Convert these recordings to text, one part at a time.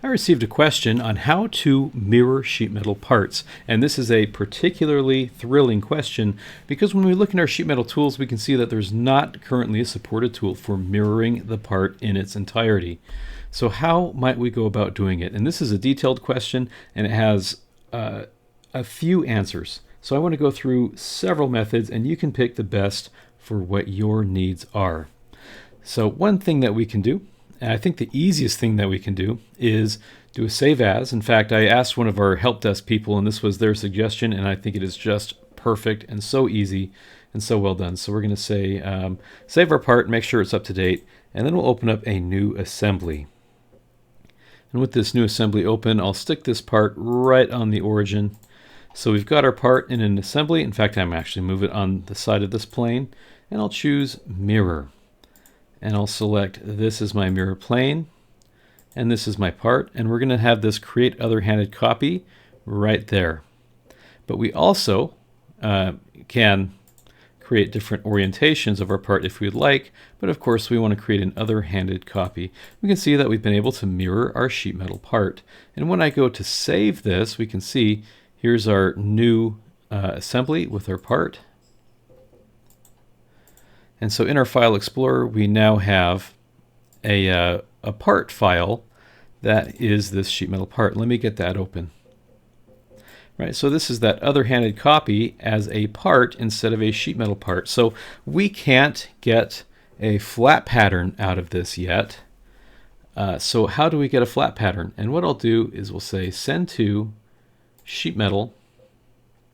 I received a question on how to mirror sheet metal parts, and this is a particularly thrilling question because when we look in our sheet metal tools we can see that there's not currently a supported tool for mirroring the part in its entirety. So how might we go about doing it? And this is a detailed question and it has a few answers. So I want to go through several methods and you can pick the best for what your needs are. So one thing that we can do, and I think the easiest thing that we can do, is do a save as. In fact, I asked one of our help desk people and this was their suggestion, and I think it is just perfect and so easy and so well done. So we're going to say save our part, make sure it's up to date, and then we'll open up a new assembly. And with this new assembly open, I'll stick this part right on the origin. So we've got our part in an assembly. In fact, I'm actually move it on the side of this plane, and I'll choose mirror. And I'll select this is my mirror plane and this is my part, and we're going to have this create other handed copy right there. But we also can create different orientations of our part if we'd like, but of course we want to create an other handed copy. We can see that we've been able to mirror our sheet metal part, and when I go to save this we can see here's our new assembly with our part. And so in our File Explorer, we now have a part file that is this sheet metal part. Let me get that open. Right, so this is that other handed copy as a part instead of a sheet metal part. So we can't get a flat pattern out of this yet. So how do we get a flat pattern? And what I'll do is we'll say send to sheet metal.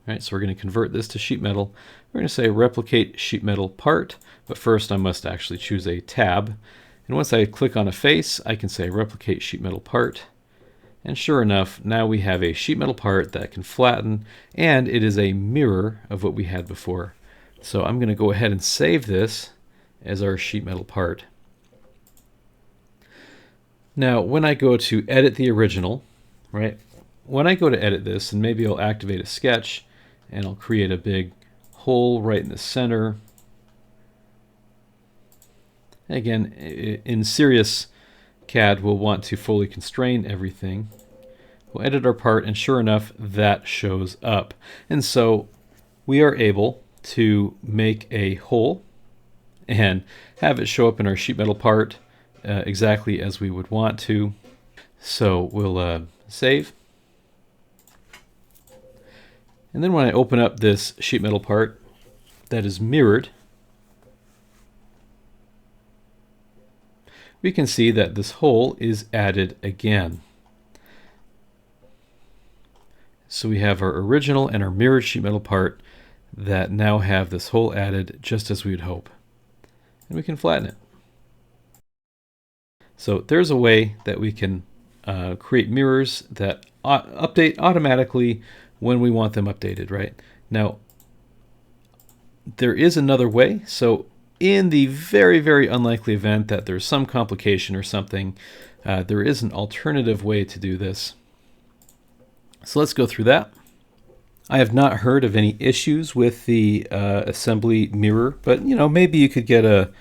Right, so we're going to convert this to sheet metal. We're going to say replicate sheet metal part, but first I must actually choose a tab. And once I click on a face, I can say replicate sheet metal part. And sure enough, now we have a sheet metal part that can flatten, and it is a mirror of what we had before. So I'm going to go ahead and save this as our sheet metal part. Now, when I go to edit the original, right? When I go to edit this, and maybe I'll activate a sketch, and I'll create a big hole right in the center. Again, in serious CAD, we'll want to fully constrain everything. We'll edit our part, and sure enough, that shows up. And so we are able to make a hole and have it show up in our sheet metal part exactly as we would want to. So we'll save. And then when I open up this sheet metal part that is mirrored, we can see that this hole is added again. So we have our original and our mirrored sheet metal part that now have this hole added just as we would hope. And we can flatten it. So there's a way that we can create mirrors that update automatically when we want them updated, right? Now, there is another way. So in the very, very unlikely event that there's some complication or something, there is an alternative way to do this. So let's go through that. I have not heard of any issues with the assembly mirror, but maybe you could get a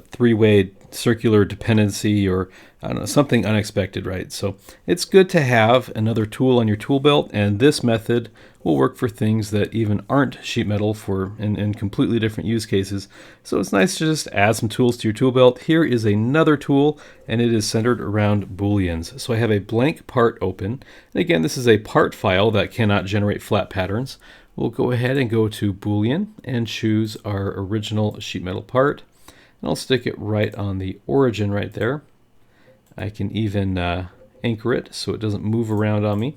three-way circular dependency or I don't know, something unexpected, right? So it's good to have another tool on your tool belt, and this method will work for things that even aren't sheet metal in completely different use cases. So it's nice to just add some tools to your tool belt. Here is another tool, and it is centered around Booleans. So I have a blank part open. And again, this is a part file that cannot generate flat patterns. We'll go ahead and go to Boolean and choose our original sheet metal part. And I'll stick it right on the origin right there. I can even anchor it so it doesn't move around on me.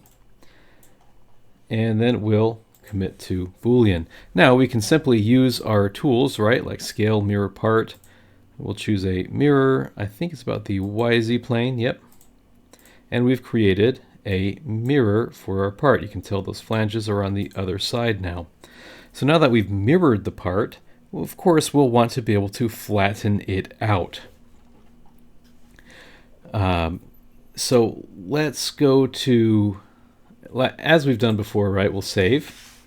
And then we'll commit to Boolean. Now we can simply use our tools, right? Like scale, mirror, part. We'll choose a mirror. I think it's about the YZ plane. Yep. And we've created a mirror for our part. You can tell those flanges are on the other side now. So now that we've mirrored the part, well, of course, we'll want to be able to flatten it out. So let's go to, as we've done before, right, we'll save.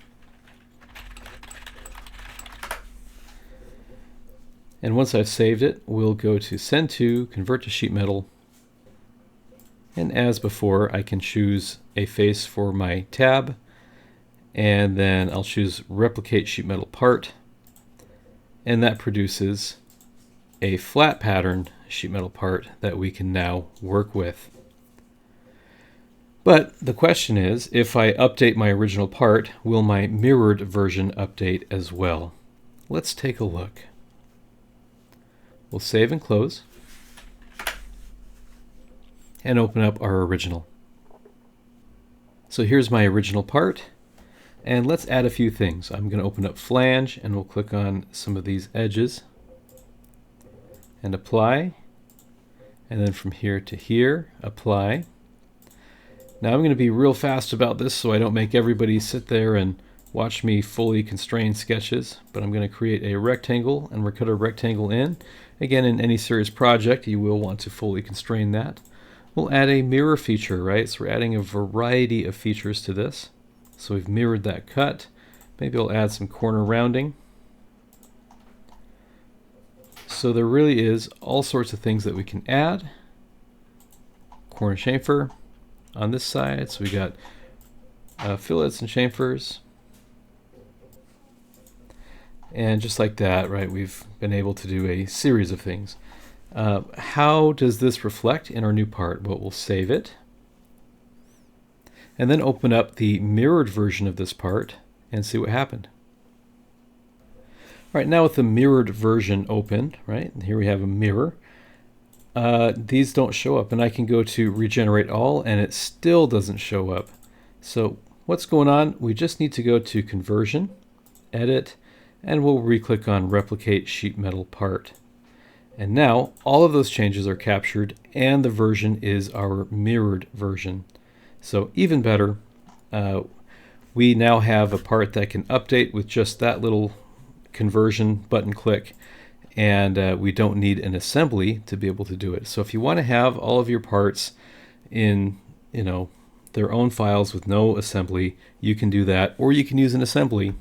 And once I've saved it, we'll go to send to, convert to sheet metal, And as before, I can choose a face for my tab, and then I'll choose replicate sheet metal part, and that produces a flat pattern sheet metal part that we can now work with. But the question is, if I update my original part, will my mirrored version update as well? Let's take a look. We'll save and close and open up our original. So here's my original part, and let's add a few things. I'm going to open up flange, and we'll click on some of these edges and apply, and then from here to here, apply. Now I'm going to be real fast about this so I don't make everybody sit there and watch me fully constrain sketches, but I'm going to create a rectangle, and we'll cut a rectangle in. Again, in any serious project, you will want to fully constrain that. We'll add a mirror feature, right? So we're adding a variety of features to this. So we've mirrored that cut. Maybe I'll add some corner rounding. So there really is all sorts of things that we can add. Corner chamfer on this side. So we got fillets and chamfers. And just like that, right, we've been able to do a series of things. How does this reflect in our new part? Well, we'll save it, and then open up the mirrored version of this part and see what happened. All right, now with the mirrored version open, right, and here we have a mirror. These don't show up, and I can go to regenerate all, and it still doesn't show up. So what's going on? We just need to go to conversion, edit, and we'll re-click on replicate sheet metal part. And now all of those changes are captured, and the version is our mirrored version. So even better, we now have a part that can update with just that little conversion button click, and we don't need an assembly to be able to do it. So if you want to have all of your parts in, their own files with no assembly, you can do that, or you can use an assembly.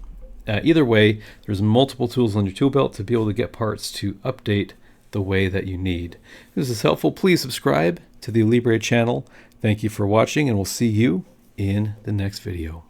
Either way, there's multiple tools on your tool belt to be able to get parts to update the way that you need. If this is helpful, please subscribe to the Alibre channel. Thank you for watching, and we'll see you in the next video.